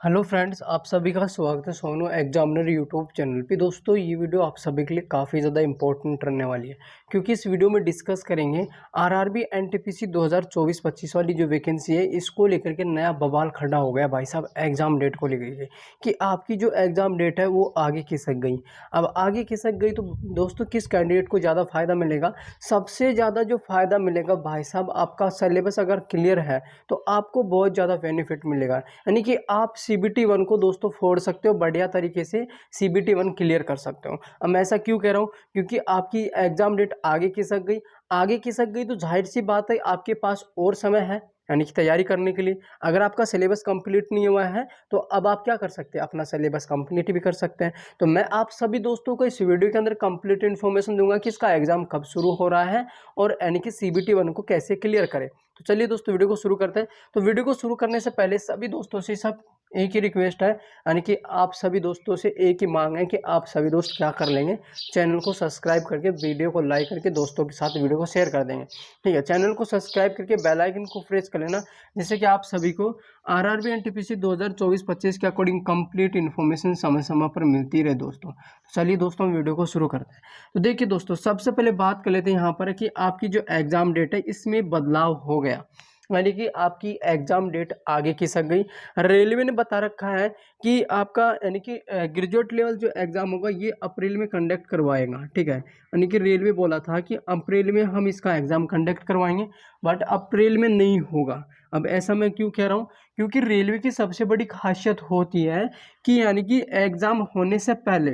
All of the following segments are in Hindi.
हेलो फ्रेंड्स, आप सभी का स्वागत है सोनू एग्जामिनर यूट्यूब चैनल पे। दोस्तों, ये वीडियो आप सभी के लिए काफ़ी ज़्यादा इंपॉर्टेंट रहने वाली है, क्योंकि इस वीडियो में डिस्कस करेंगे आरआरबी एनटीपीसी 2024-25 वाली जो वैकेंसी है, इसको लेकर के नया बवाल खड़ा हो गया भाई साहब एग्ज़ाम डेट को लेकर के कि आपकी जो एग्ज़ाम डेट है वो आगे खिसक गई। अब आगे खिसक गई तो दोस्तों किस कैंडिडेट को ज़्यादा फ़ायदा मिलेगा? सबसे ज़्यादा जो फ़ायदा मिलेगा भाई साहब, आपका सिलेबस अगर क्लियर है तो आपको बहुत ज़्यादा बेनिफिट मिलेगा। यानी कि आप सीबीटी 1 को दोस्तों फोड़ सकते हो, बढ़िया तरीके से सीबीटी 1 क्लियर कर सकते हो। अब मैं ऐसा क्यों कह रहा हूँ? क्योंकि आपकी एग्जाम डेट आगे खिसक गई तो जाहिर सी बात है आपके पास और समय है, यानी कि तैयारी करने के लिए। अगर आपका सिलेबस कंप्लीट नहीं हुआ है तो अब आप क्या कर सकते हैं, अपना सिलेबस कंप्लीट भी कर सकते हैं। तो मैं आप सभी दोस्तों को इस वीडियो के अंदर कंप्लीट इन्फॉर्मेशन दूंगा कि इसका एग्जाम कब शुरू हो रहा है और यानी कि सीबीटी 1 को कैसे क्लियर करें। तो चलिए दोस्तों वीडियो को शुरू करते हैं। तो वीडियो को शुरू करने से पहले सभी दोस्तों से सब एक ही रिक्वेस्ट है, यानी कि आप सभी दोस्तों से एक ही मांग है कि आप सभी दोस्त क्या कर लेंगे, चैनल को सब्सक्राइब करके वीडियो को लाइक करके दोस्तों के साथ वीडियो को शेयर कर देंगे। ठीक है, चैनल को सब्सक्राइब करके बेल आइकन को प्रेस कर लेना, जिससे कि आप सभी को आरआरबी एनटीपीसी 2024-25 के अकॉर्डिंग कंप्लीट इन्फॉर्मेशन समय समय पर मिलती रहे दोस्तों। तो चलिए दोस्तों वीडियो को शुरू करते हैं। तो देखिए दोस्तों, सबसे पहले बात कर लेते हैं यहाँ पर कि आपकी जो एग्जाम डेट है इसमें बदलाव हो गया, यानी कि आपकी एग्जाम डेट आगे खिसक गई। रेलवे ने बता रखा है कि आपका यानी कि ग्रेजुएट लेवल जो एग्ज़ाम होगा ये अप्रैल में कंडक्ट करवाएगा। ठीक है, यानी कि रेलवे बोला था कि अप्रैल में हम इसका एग्ज़ाम कंडक्ट करवाएंगे, बट अप्रैल में नहीं होगा। अब ऐसा मैं क्यों कह रहा हूँ? क्योंकि रेलवे की सबसे बड़ी खासियत होती है कि यानी कि एग्ज़ाम होने से पहले,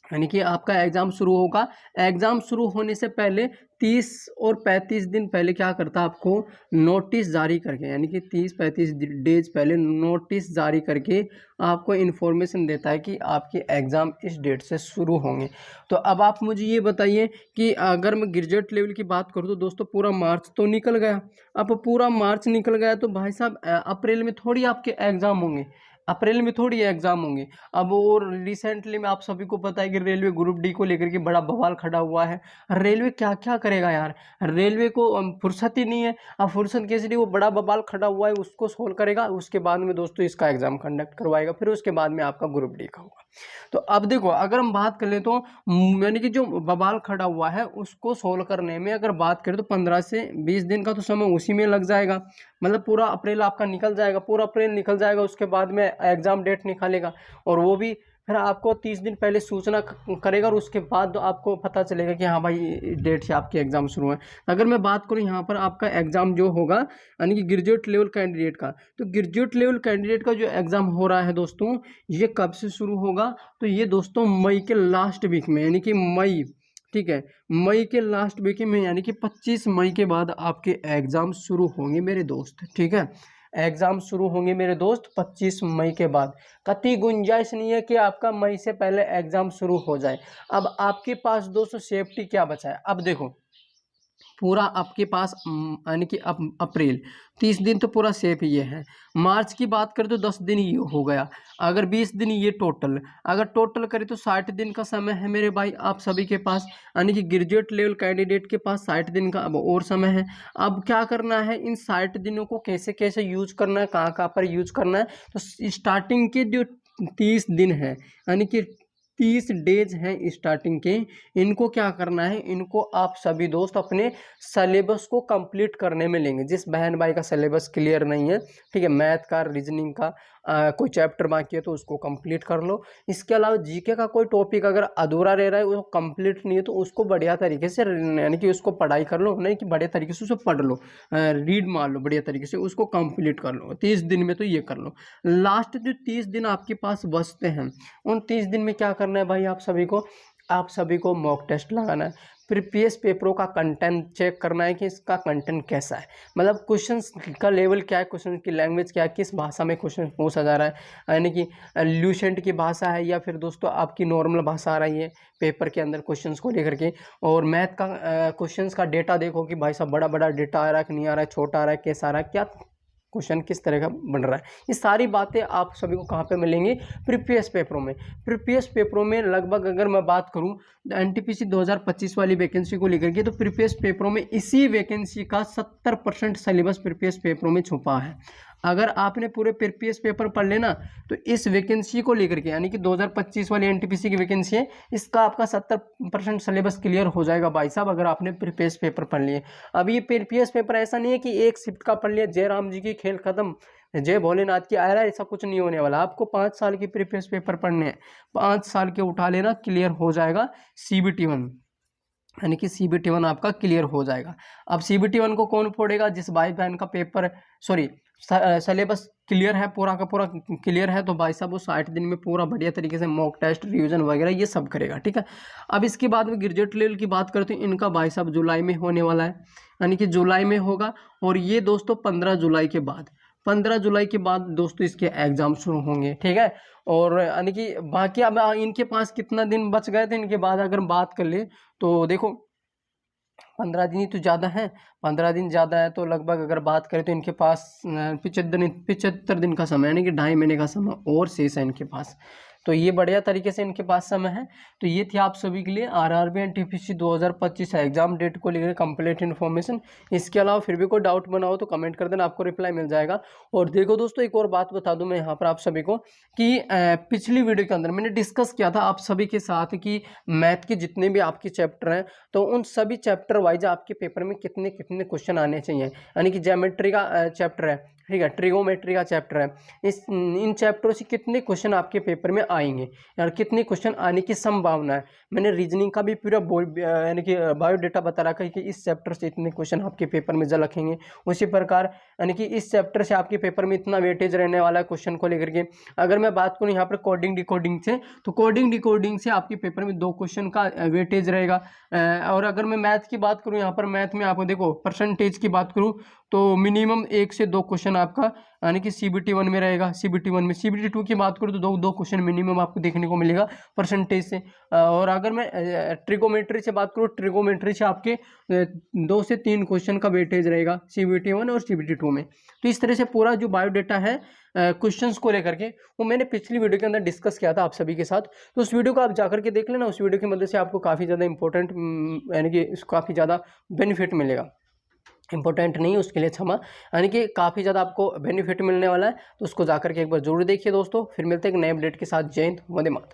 यानी कि आपका एग्ज़ाम शुरू होगा, एग्ज़ाम शुरू होने से पहले 30 और 35 दिन पहले क्या करता है, आपको नोटिस जारी करके, यानी कि 30-35 डेज पहले नोटिस जारी करके आपको इन्फॉर्मेशन देता है कि आपके एग्ज़ाम इस डेट से शुरू होंगे। तो अब आप मुझे ये बताइए कि अगर मैं ग्रेजुएट लेवल की बात करूँ तो दोस्तों पूरा मार्च तो निकल गया। अब पूरा मार्च निकल गया तो भाई साहब अप्रैल में थोड़ी आपके एग्ज़ाम होंगे, अप्रैल में थोड़ी एग्ज़ाम होंगे। अब और रिसेंटली में आप सभी को पता है कि रेलवे ग्रुप डी को लेकर के बड़ा बवाल खड़ा हुआ है। रेलवे क्या-क्या करेगा यार? रेलवे को फुर्सत ही नहीं है। अब फुर्सत कैसे नहीं, वो बड़ा बवाल खड़ा हुआ है उसको सोल्व करेगा, उसके बाद में दोस्तों इसका एग्ज़ाम कंडक्ट करवाएगा, फिर उसके बाद में आपका ग्रुप डी का होगा। तो अब देखो, अगर हम बात कर लें तो यानी कि जो बवाल खड़ा हुआ है उसको सोल्व करने में अगर बात करें तो 15 से 20 दिन का तो समय उसी में लग जाएगा। मतलब पूरा अप्रैल आपका निकल जाएगा, पूरा अप्रैल निकल जाएगा, उसके बाद में एग्ज़ाम डेट निकालेगा और वो भी फिर आपको 30 दिन पहले सूचना करेगा और उसके बाद आपको पता चलेगा कि हाँ भाई डेट से आपके एग्ज़ाम शुरू है। अगर मैं बात करूँ यहाँ पर आपका एग्ज़ाम जो होगा यानी कि ग्रेजुएट लेवल कैंडिडेट का, तो ग्रेजुएट लेवल कैंडिडेट का जो एग्ज़ाम हो रहा है दोस्तों, ये कब से शुरू होगा? तो ये दोस्तों मई के लास्ट वीक में, यानी कि मई, ठीक है, मई के लास्ट वीक में, यानी कि 25 मई के बाद आपके एग्ज़ाम शुरू होंगे मेरे दोस्त। ठीक है, एग्ज़ाम शुरू होंगे मेरे दोस्त 25 मई के बाद। कतई गुंजाइश नहीं है कि आपका मई से पहले एग्ज़ाम शुरू हो जाए। अब आपके पास दोस्तों सेफ्टी क्या बचा है? अब देखो, पूरा आपके पास यानी कि अप्रैल 30 दिन तो पूरा सेफ ये है। मार्च की बात करें तो 10 दिन ये हो गया, अगर 20 दिन ये टोटल, अगर टोटल करें तो 60 दिन का समय है मेरे भाई आप सभी के पास, यानी कि ग्रेजुएट लेवल कैंडिडेट के पास 60 दिन का अब और समय है। अब क्या करना है, इन 60 दिनों को कैसे कैसे यूज करना है, कहाँ कहाँ पर यूज करना है? तो स्टार्टिंग के जो 30 दिन है, यानी कि 30 डेज हैं स्टार्टिंग के, इनको क्या करना है, इनको आप सभी दोस्त अपने सिलेबस को कंप्लीट करने में लेंगे। जिस बहन भाई का सिलेबस क्लियर नहीं है, ठीक है, मैथ का, रीजनिंग का कोई चैप्टर बाकी है तो उसको कंप्लीट कर लो। इसके अलावा जीके का कोई टॉपिक अगर अधूरा रह रहा है, वो कंप्लीट नहीं है, तो उसको बढ़िया तरीके से यानी कि उसको पढ़ाई कर लो, नहीं कि बढ़िया तरीके से उसको पढ़ लो, रीड मार लो, बढ़िया तरीके से उसको कंप्लीट कर लो 30 दिन में, तो ये कर लो। लास्ट जो 30 दिन आपके पास बचते हैं, उन 30 दिन में क्या करना है भाई, आप सभी को मॉक टेस्ट लगाना है, प्रीवियस पेपरों का कंटेंट चेक करना है कि इसका कंटेंट कैसा है, मतलब क्वेश्चंस का लेवल क्या है, क्वेश्चन की लैंग्वेज क्या है, किस भाषा में क्वेश्चन पूछा जा रहा है, यानी कि ल्यूसेंट की भाषा है या फिर दोस्तों आपकी नॉर्मल भाषा आ रही है पेपर के अंदर क्वेश्चंस को लेकर के। और मैथ का क्वेश्चंस का डेटा देखो कि भाई साहब बड़ा बड़ा डेटा आ रहा है कि नहीं आ रहा है, छोटा आ रहा है, कैसा आ रहा है, क्या क्वेश्चन किस तरह का बन रहा है। ये सारी बातें आप सभी को कहाँ पे मिलेंगी, प्रीवियस पेपरों में। प्रीवियस पेपरों में लगभग अगर मैं बात करूँ एनटीपीसी 2025 वाली वैकेंसी को लेकर के, तो प्रीवियस पेपरों में इसी वैकेंसी का 70% सिलेबस प्रीवियस पेपरों में छुपा है। अगर आपने पूरे प्रीवियस पेपर पढ़ लेना तो इस वैकेंसी को लेकर के, यानी कि 2025 वाली एनटीपीसी की वैकेंसी है, इसका आपका 70% सिलेबस क्लियर हो जाएगा भाई साहब, अगर आपने प्रीवियस पेपर पढ़ लिए। अब ये प्रीवियस पेपर ऐसा नहीं है कि एक शिफ्ट का पढ़ लिया, जय राम जी की खेल खत्म, जय भोलेनाथ की आ रहा है, ऐसा कुछ नहीं होने वाला। आपको 5 साल के प्रीवियस पेपर पढ़ने हैं, 5 साल के उठा लेना, क्लियर हो जाएगा CBT 1, यानी कि CBT 1 आपका क्लियर हो जाएगा। अब CBT 1 को कौन फोड़ेगा? जिस भाई बहन का पेपर सॉरी सिलेबस क्लियर है, पूरा का पूरा क्लियर है, तो भाई साहब वो 60 दिन में पूरा बढ़िया तरीके से मॉक टेस्ट, रिवीजन वगैरह ये सब करेगा, ठीक है। अब इसके बाद में ग्रेजुएट लेवल की बात करते हैं, इनका भाई साहब जुलाई में होने वाला है, यानी कि जुलाई में होगा। और ये दोस्तों 15 जुलाई के बाद, 15 जुलाई के बाद दोस्तों इसके एग्जाम शुरू होंगे, ठीक है। और यानी कि बाकी अब इनके पास कितना दिन बच गए थे इनके बाद अगर बात कर ले तो देखो 15 दिन ही तो ज़्यादा है, 15 दिन ज़्यादा है, तो लगभग अगर बात करें तो इनके पास 75 दिन का समय, यानी कि 2.5 महीने का समय और शेष है इनके पास। तो ये बढ़िया तरीके से इनके पास समय है। तो ये थी आप सभी के लिए आरआरबी एनटीपीसी 2025 एग्जाम डेट को लेकर कंप्लीट इन्फॉर्मेशन। इसके अलावा फिर भी कोई डाउट बना हो तो कमेंट कर देना, आपको रिप्लाई मिल जाएगा। और देखो दोस्तों, एक और बात बता दूं मैं यहाँ पर आप सभी को कि पिछली वीडियो के अंदर मैंने डिस्कस किया था आप सभी के साथ कि मैथ के जितने भी आपके चैप्टर हैं तो उन सभी चैप्टर वाइज आपके पेपर में कितने कितने क्वेश्चन आने चाहिए। यानी कि ज्योमेट्री का चैप्टर है, ठीक है, ट्रिगोमेट्री का चैप्टर है, इन चैप्टरों से कितने क्वेश्चन आपके पेपर में आएंगे यार, कितने क्वेश्चन आने की संभावना है। मैंने रीजनिंग का भी पूरा यानी कि बायोडेटा बता रखा है कि इस चैप्टर से इतने क्वेश्चन आपके पेपर में झलकेंगे। उसी प्रकार यानी कि इस चैप्टर से आपके पेपर में इतना वेटेज रहने वाला है क्वेश्चन को लेकर के। अगर मैं बात करूँ यहाँ पर कोडिंग डिकोडिंग से, तो कोडिंग डिकोडिंग से आपके पेपर में 2 क्वेश्चन का वेटेज रहेगा। और अगर मैं मैथ की बात करूँ, यहाँ पर मैथ में आपको देखो परसेंटेज की बात करूँ तो मिनिमम 1 से 2 क्वेश्चन आपका यानी कि CBT 1 में रहेगा। CBT 1 में, CBT 2 की बात करूँ तो दो क्वेश्चन मिनिमम आपको देखने को मिलेगा परसेंटेज से। और अगर मैं ट्रिगोमेट्री से बात करूँ, ट्रिगोमेट्री से आपके 2 से 3 क्वेश्चन का वेटेज रहेगा CBT 1 और CBT 2 में। तो इस तरह से पूरा जो बायोडेटा है क्वेश्चंस को लेकर के वो मैंने पिछली वीडियो के अंदर डिस्कस किया था आप सभी के साथ। तो उस वीडियो को आप जाकर के देख लेना, उस वीडियो की मदद से आपको काफ़ी ज़्यादा इंपॉर्टेंट यानी कि काफ़ी ज़्यादा बेनिफिट मिलेगा। इंपॉर्टेंट नहीं, उसके लिए क्षमा, यानी कि काफ़ी ज़्यादा आपको बेनिफिट मिलने वाला है। तो उसको जाकर के एक बार जरूर देखिए दोस्तों। फिर मिलते हैं एक नए अपडेट के साथ। जय हिंद, वंदे मातरम।